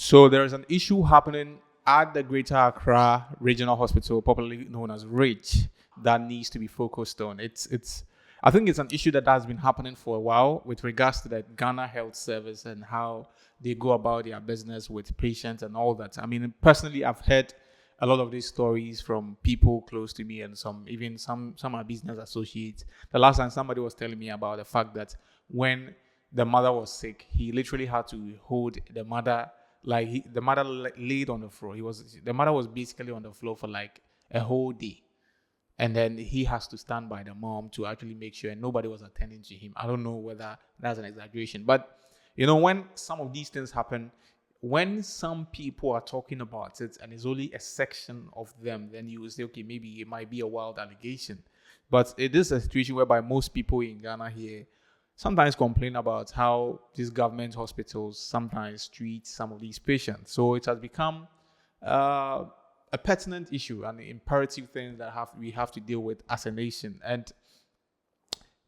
So there is an issue happening at the Greater Accra Regional Hospital, popularly known as RAGE, that needs to be focused on. I think it's an issue that has been happening for a while with regards to the Ghana Health Service and how they go about their business with patients and all that. I mean, personally, I've heard a lot of these stories from people close to me and some of my business associates. The last time somebody was telling me about the fact that when the mother was sick, he literally had to hold the mother, the mother laid on the floor. The mother was basically on the floor for like a whole day. And then he has to stand by the mom to actually make sure, and nobody was attending to him. I don't know whether that's an exaggeration, but when some of these things happen, when some people are talking about it and it's only a section of them, then you will say, okay, maybe it might be a wild allegation. But it is a situation whereby most people in Ghana here sometimes complain about how these government hospitals sometimes treat some of these patients. So it has become a pertinent issue, an imperative thing that we have to deal with as a nation. And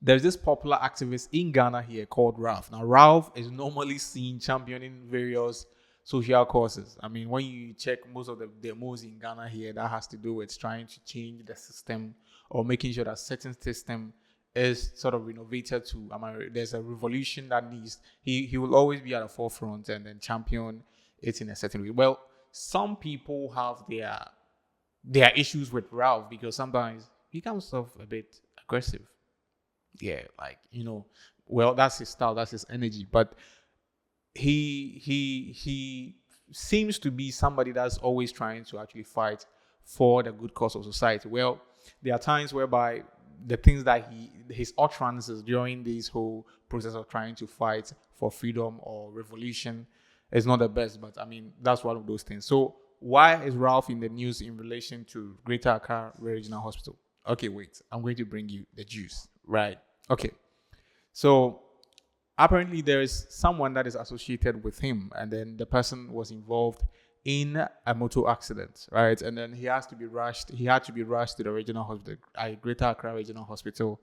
there's this popular activist in Ghana here called Ralph. Now, Ralph is normally seen championing various social causes. I mean, when you check most of the demos in Ghana here, that has to do with trying to change the system or making sure that certain system is sort of renovated to, there's a revolution that needs, he will always be at the forefront and then champion it in a certain way. Well, some people have their issues with Ralph because sometimes he comes off a bit aggressive. Yeah, well, that's his style, that's his energy. But he seems to be somebody that's always trying to actually fight for the good cause of society. Well, there are times whereby the things that his utterances during this whole process of trying to fight for freedom or revolution is not the best, but I mean, that's one of those things. So why is Ralph in the news in relation to Greater Accra Regional Hospital? Okay, wait, I'm going to bring you the juice, right? Okay, so apparently there is someone that is associated with him, and then the person was involved in a motor accident, right? And then he had to be rushed to the regional hospital, Greater Accra Regional Hospital.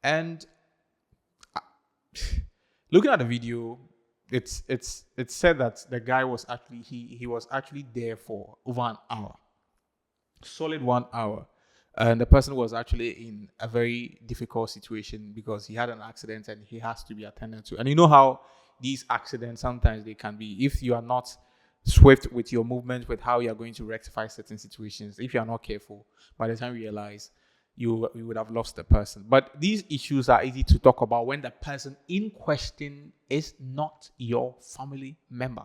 And looking at the video, it's said that the guy was actually he was actually there for over an hour, solid 1 hour, and the person was actually in a very difficult situation because he had an accident and he has to be attended to. And you know how these accidents sometimes they can be, if you are not swift with your movement, with how you are going to rectify certain situations, if you are not careful, by the time you realize, you would have lost the person. But these issues are easy to talk about when the person in question is not your family member.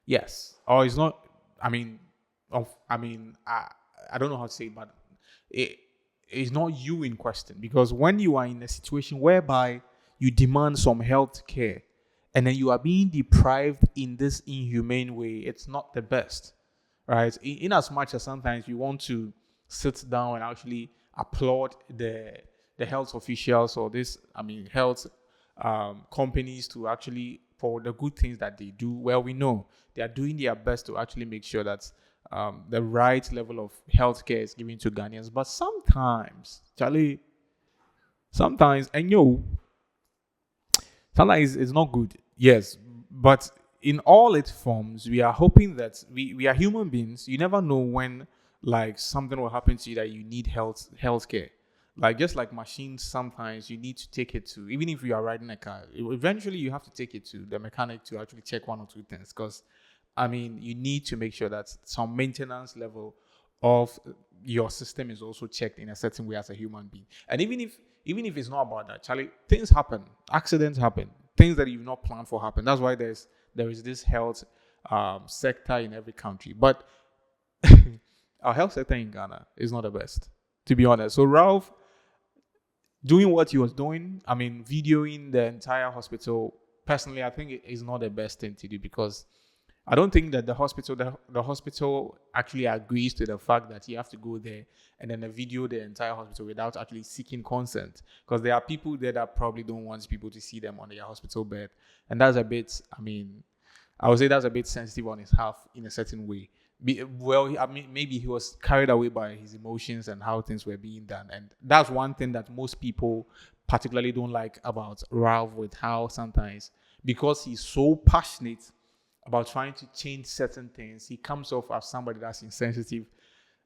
Yes, or it's not. I don't know how to say it, but it's not you in question, because when you are in a situation whereby you demand some health care and then you are being deprived in this inhumane way, it's not the best, right? In as much as sometimes you want to sit down and actually applaud the health officials or health companies to actually for the good things that they do. Well, we know they are doing their best to actually make sure that the right level of healthcare is given to Ghanaians. But sometimes, Charlie, sometimes it's not good. Yes, but in all its forms, we are hoping that we are human beings. You never know when something will happen to you that you need healthcare. Just like machines, sometimes you need to take it to, even if you are riding a car, eventually you have to take it to the mechanic to actually check one or two things, because you need to make sure that some maintenance level of your system is also checked in a certain way as a human being. And even if it's not about that, Charlie, things happen, accidents happen, things that you've not planned for happen. That's why there is this health sector in every country. But our health sector in Ghana is not the best, to be honest. So Ralph doing what he was doing, videoing the entire hospital, personally, I think it is not the best thing to do, because I don't think that the hospital actually agrees to the fact that you have to go there and then video the entire hospital without actually seeking consent, because there are people there that probably don't want people to see them on their hospital bed, and that's a bit, I would say that's a bit sensitive on his half in a certain way. Maybe he was carried away by his emotions and how things were being done, and that's one thing that most people particularly don't like about Ralph, with how sometimes, because he's so passionate about trying to change certain things, he comes off as somebody that's insensitive.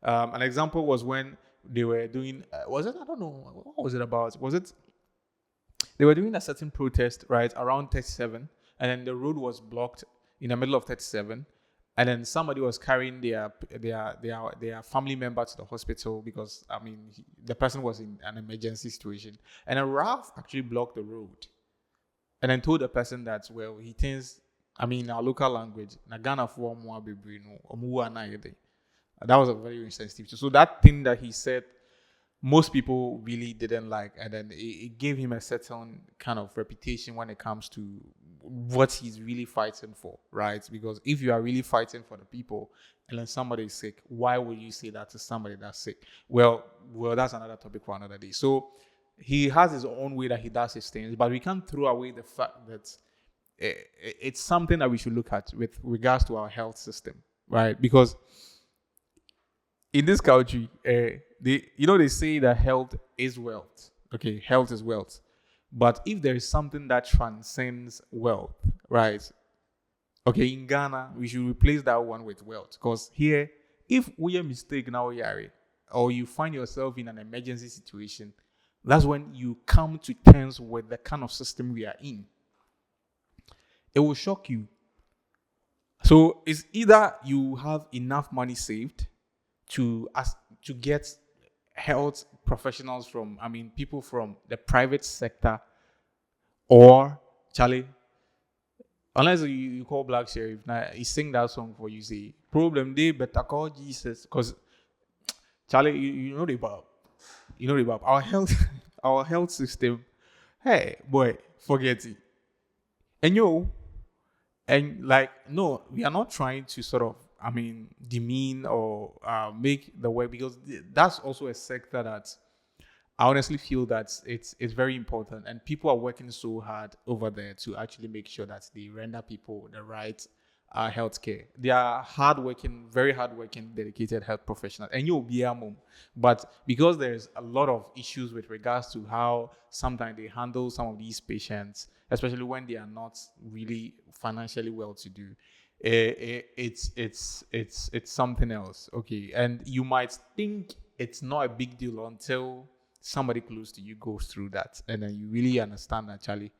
An example was when they were doing, was it? I don't know. What was it about? Was it? They were doing a certain protest, right, around 37, and then the road was blocked in the middle of 37, and then somebody was carrying their family member to the hospital because the person was in an emergency situation, and a Ralph actually blocked the road, and then told the person that, well, he thinks, in our local language, na Ghana for more baby no omuwa na yede. That was a very insensitive. So that thing that he said, most people really didn't like, and then it gave him a certain kind of reputation when it comes to what he's really fighting for, right? Because if you are really fighting for the people and then somebody is sick, why would you say that to somebody that's sick? Well, that's another topic for another day. So he has his own way that he does his things, but we can't throw away the fact that it's something that we should look at with regards to our health system, right? Because in this country, they say that health is wealth. Okay, health is wealth. But if there is something that transcends wealth, right? Okay, in Ghana, we should replace that one with wealth. Because here, if we are mistaken now, or you find yourself in an emergency situation, that's when you come to terms with the kind of system we are in. It will shock you. So it's either you have enough money saved to get health professionals from, people from the private sector, or Charlie, unless you call Black Sheriff, now he sing that song for you, say, problem they better call Jesus, because Charlie, you know the about our health, our health system. Hey, boy, forget it. And no, we are not trying to sort of, demean or make the way, because that's also a sector that I honestly feel that it's very important, and people are working so hard over there to actually make sure that they render people the right healthcare. They are hardworking, very hardworking, dedicated health professionals, and you'll be a mom. But because there's a lot of issues with regards to how sometimes they handle some of these patients, especially when they are not really financially well-to-do, it's something else. Okay, and you might think it's not a big deal until somebody close to you goes through that, and then you really understand that, Charlie,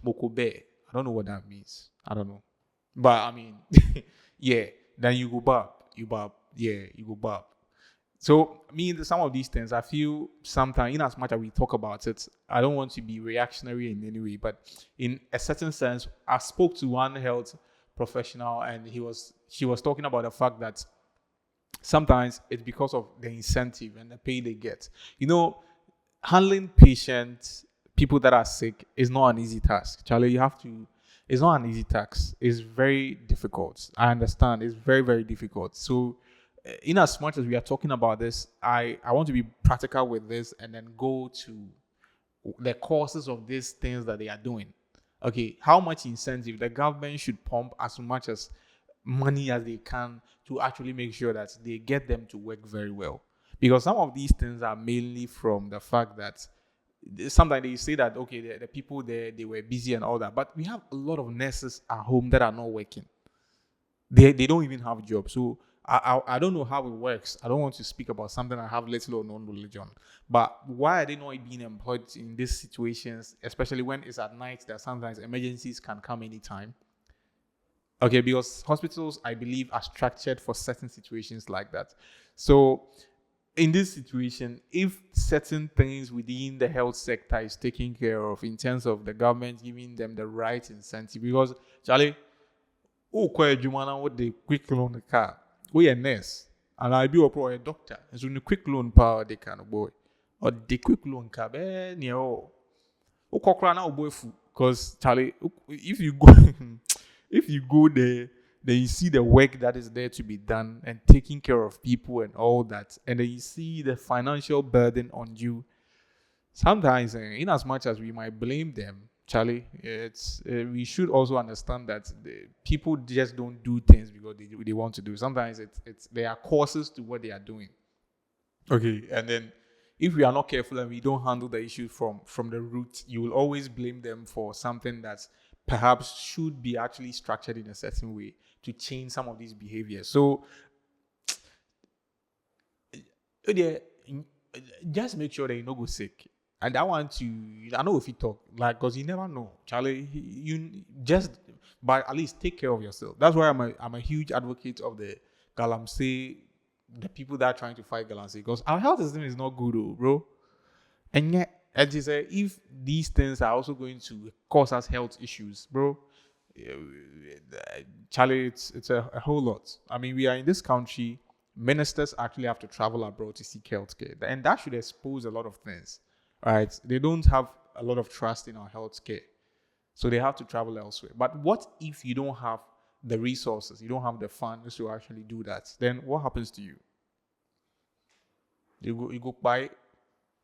mokobe. I don't know what that means. I don't know, but yeah. Then you go back. You go back. So some of these things, I feel sometimes, in as much as we talk about it, I don't want to be reactionary in any way, but in a certain sense, I spoke to one health professional, and she was talking about the fact that sometimes it's because of the incentive and the pay they get. Handling patients, people that are sick, is not an easy task. Charlie, it's not an easy task. It's very difficult. I understand. It's very, very difficult. So, in as much as we are talking about this, I want to be practical with this and then go to the causes of these things that they are doing. Okay, how much incentive the government should pump as much as money as they can to actually make sure that they get them to work very well. Because some of these things are mainly from the fact that sometimes they say that, okay, the people there, they were busy and all that. But we have a lot of nurses at home that are not working. They don't even have jobs. So I don't know how it works. I don't want to speak about something I have little or no religion. But why are they not being employed in these situations, especially when it's at night, that sometimes emergencies can come anytime? Okay, because hospitals, I believe, are structured for certain situations like that. So in this situation, if certain things within the health sector is taken care of in terms of the government giving them the right incentive, because, Charlie, with the quick loan car, we a nurse, and I be a doctor, and so the quick loan power they can boy, or the quick loan car, because Charlie, if you go if you go there, then you see the work that is there to be done and taking care of people and all that, and then you see the financial burden on you. Sometimes, in as much as we might blame them, Charlie, it's we should also understand that people just don't do things because they want to do. Sometimes it's there are causes to what they are doing. Okay, and then if we are not careful and we don't handle the issue from the root, you will always blame them for something that's perhaps should be actually structured in a certain way to change some of these behaviors. So yeah, just make sure that you no go sick. And I want to, I know if you talk, like, because you never know, Charlie, you just, but at least take care of yourself. That's why I'm a huge advocate of the Galamsey, the people that are trying to fight Galamsey, because our health system is not good, bro. And yet, as you say, if these things are also going to cause us health issues, bro, eh, Charlie, it's a whole lot. I mean, we are in this country. Ministers actually have to travel abroad to seek healthcare, and that should expose a lot of things, right? They don't have a lot of trust in our healthcare, so they have to travel elsewhere. But what if you don't have the resources, you don't have the funds to actually do that? Then what happens to you? You go buy.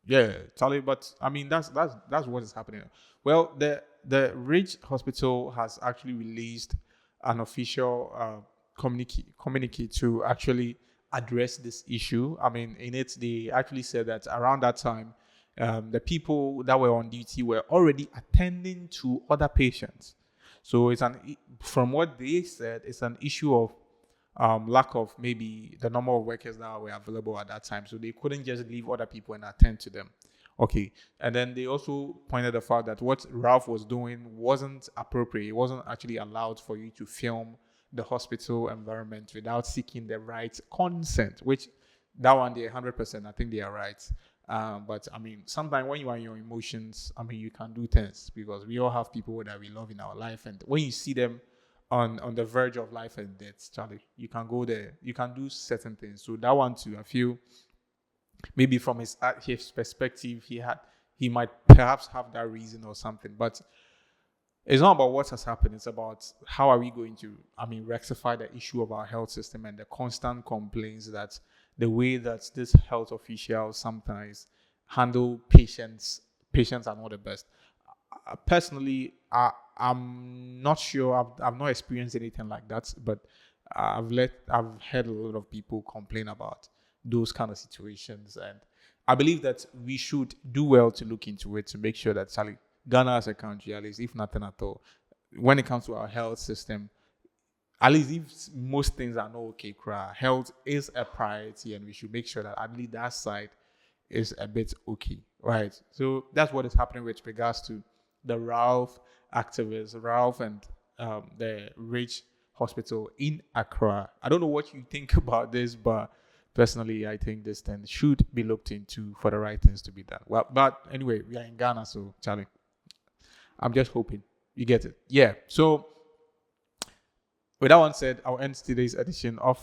Yeah, Charlie. But I mean, that's what is happening. Well, the Ridge Hospital has actually released an official communique to actually address this issue. I mean, in it, they actually said that around that time, the people that were on duty were already attending to other patients. So from what they said, it's an issue of lack of maybe the number of workers that were available at that time. So they couldn't just leave other people and attend to them. Okay. And then they also pointed the fact that what Ralph was doing wasn't appropriate. It wasn't actually allowed for you to film the hospital environment without seeking the right consent, which that one, they're 100%. I think they are right. But I mean, sometimes when you are in your emotions, I mean, you can do things because we all have people that we love in our life. And when you see them on the verge of life and death, Charlie, you can go there. You can do certain things. So that one too, I feel maybe from his perspective, he might perhaps have that reason or something. But it's not about what has happened. It's about how are we going to, I mean, rectify the issue of our health system and the constant complaints that the way that this health officials sometimes handle patients are not the best. Personally, I'm not sure. I've not experienced anything like that, but I've heard a lot of people complain about those kind of situations, and I believe that we should do well to look into it to make sure that Sally, Ghana as a country, at least if nothing at all, when it comes to our health system, at least if most things are not okay, health is a priority, and we should make sure that at least that side is a bit okay, right? So that's what is happening with regards to the Ralph and the Ridge Hospital in Accra. I don't know what you think about this, but personally, I think this thing should be looked into for the right things to be done. Well, but anyway, we are in Ghana, so Charlie, I'm just hoping you get it. Yeah. So with that one said, I'll end today's edition of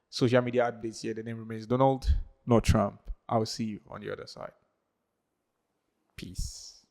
Social Media Updates here. The name remains Donald, not Trump. I'll see you on the other side. Peace.